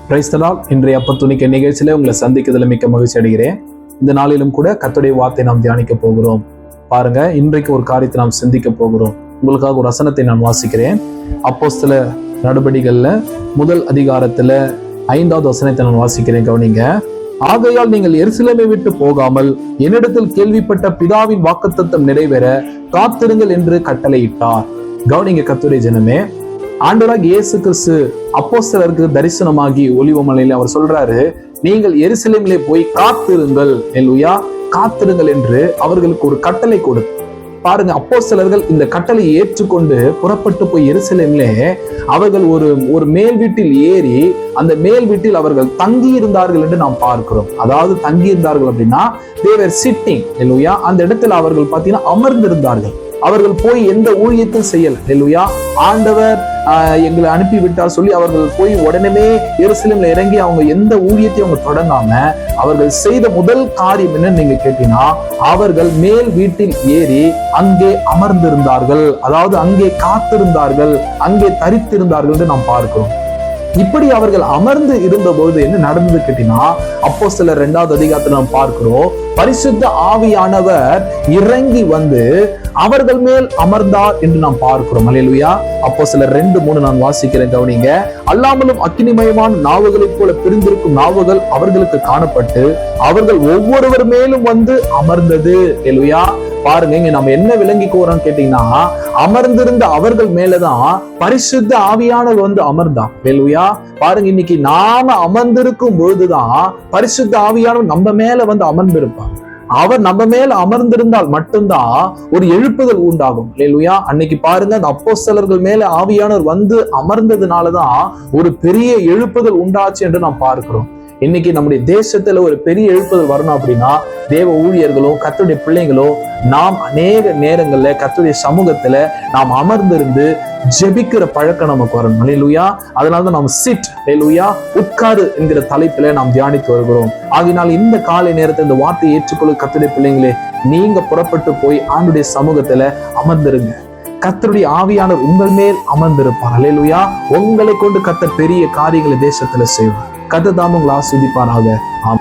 Praise the Lord. இன்றைய அப்பத்துணிக்க நிகழ்ச்சியில உங்களை சந்திக்கிறதுல மிக்க மகிழ்ச்சி அடைகிறேன். இந்த நாளிலும் கூட கர்த்தருடைய வார்த்தை நாம் தியானிக்க போகிறோம். பாருங்க, இன்றைக்கு ஒரு காரியத்தை நாம் சிந்திக்க போகிறோம். உங்களுக்காக ஒரு வசனத்தை நான் வாசிக்கிறேன். அப்போஸ்தலர் நடபடிகள்ல முதல் அதிகாரத்துல 5வது வசனத்தை நான் வாசிக்கிறேன். கவனிங்க. ஆகையால் நீங்கள் எருசலேமை விட்டு போகாமல் என்னிடத்தில் கேள்விப்பட்ட பிதாவின் வாக்குத்தத்தம் நிறைவேற காத்திருங்கள் என்று கட்டளையிட்டார். கவனிங்க கர்த்தருடைய ஜனமே, ஆண்டவராகிய இயேசு கிறிஸ்து அப்போஸ்தலருக்கு தரிசனமாகி ஒலிவமலையில அவர் சொல்றாரு, நீங்கள் எருசலேமிலே போய் காத்திருங்கள், அல்லேலூயா, காத்திருங்கள் என்று அவர்களுக்கு ஒரு கட்டளை கொடுத்து பாருங்க. அப்போஸ்தலர்கள் இந்த கட்டளை ஏற்றுக்கொண்டு புறப்பட்டு போய் எருசலேமிலே அவர்கள் ஒரு மேல் வீட்டில் ஏறி அந்த மேல் வீட்டில் அவர்கள் தங்கி இருந்தார்கள் என்று நாம் பார்க்கிறோம். அதாவது தங்கி இருந்தார்கள் அப்படின்னா they were sitting, அல்லேலூயா. அந்த இடத்துல அவர்கள் பார்த்தீங்கன்னா அமர்ந்திருந்தார்கள். அவர்கள் போய் எந்த ஊழியத்தையும் செய்யல, அல்லேலூயா. ஆண்டவர் எங்களை அனுப்பி விட்டார் சொல்லி அவர்கள் போய் உடனே எருசலேம்ல இறங்கி அவங்க எந்த ஊழியத்தையும் அவங்க தொடங்காம அவர்கள் செய்த முதல் காரியம் என்னன்னு நீங்க கேட்டீங்கன்னா, அவர்கள் மேல் வீட்டில் ஏறி அங்கே அமர்ந்திருந்தார்கள். அதாவது அங்கே காத்திருந்தார்கள், அங்கே தரித்திருந்தார்கள் என்று நாம் பார்க்கிறோம். இப்படி அவர்கள் அமர்ந்து இருந்த போது என்ன நடந்தது கேட்டீங்கன்னா, அப்போஸ்தலர் 2வது அதிகாரத்துல நாம் பார்க்கிறோம், பரிசுத்த ஆவியானவர் இறங்கி வந்து அவர்கள் மேல் அமர்ந்தார் என்று நாம் பார்க்கிறோம். அல்லேலூயா. அப்போஸ்தலர் 2:3 நான் வாசிக்கிறேன். கவனிங்க. அல்லாமலும் அக்கினிமயமான நாவுகளைப் போல பிரிந்திருக்கும் நாவுகள் அவர்களுக்கு காணப்பட்டு அவர்கள் ஒவ்வொருவர் மேலும் வந்து அமர்ந்தது. அல்லேலூயா. பாருங்க, இங்க நம்ம என்ன விளங்கிக்கோறோம் கேட்டீங்கன்னா, அமர்ந்திருந்த அவர்கள் மேலதான் பரிசுத்த ஆவியானவர் வந்து அமர்ந்தான். அல்லேலூயா. பாருங்க, இன்னைக்கு நாம அமர்ந்திருக்கும் பொழுதுதான் பரிசுத்த ஆவியானவர் நம்ம மேல வந்து அமர்ந்திருப்பார். அவர் நம்ம மேல அமர்ந்திருந்தால் மட்டும்தான் ஒரு எழுப்புதல் உண்டாகும். அல்லேலூயா. அன்னைக்கு பாருங்க, அந்த அப்போஸ்தலர்கள் மேல ஆவியானவர் வந்து அமர்ந்ததுனாலதான் ஒரு பெரிய எழுப்புதல் உண்டாச்சு என்று நாம் பார்க்கிறோம். இன்னைக்கு நம்முடைய தேசத்துல ஒரு பெரிய எழுப்புதல் வரணும் அப்படின்னா தேவ ஊழியர்களும் கர்த்தருடைய பிள்ளைங்களும் நாம் அநேக நேரங்கள்ல கர்த்தருடைய சமூகத்துல நாம் அமர்ந்திருந்து ஜெபிக்கிற பழக்கம் நமக்கு வரணும். அல்லேலூயா. அதனாலதான் நாம் சிட், அல்லேலூயா, உட்காரு என்கிற தலைப்பில நாம் தியானித்து வருகிறோம். ஆகினால் இந்த காலை நேரத்தில் இந்த வார்த்தையை ஏற்றுக்கொள்ள கர்த்தருடைய பிள்ளைங்களே, நீங்க புறப்பட்டு போய் ஆண்டுடைய சமூகத்துல அமர்ந்திருங்க. கர்த்தருடைய ஆவியானவர் உங்கள் மேல் அமர்ந்திருப்பார். அல்லேலூயா. உங்களை கொண்டு கர்த்தர் பெரிய காரியங்களை தேசத்துல செய்வார். கர்த்தர் தாமே உங்களை ஆசீர்வதிப்பாராக. ஆமென்.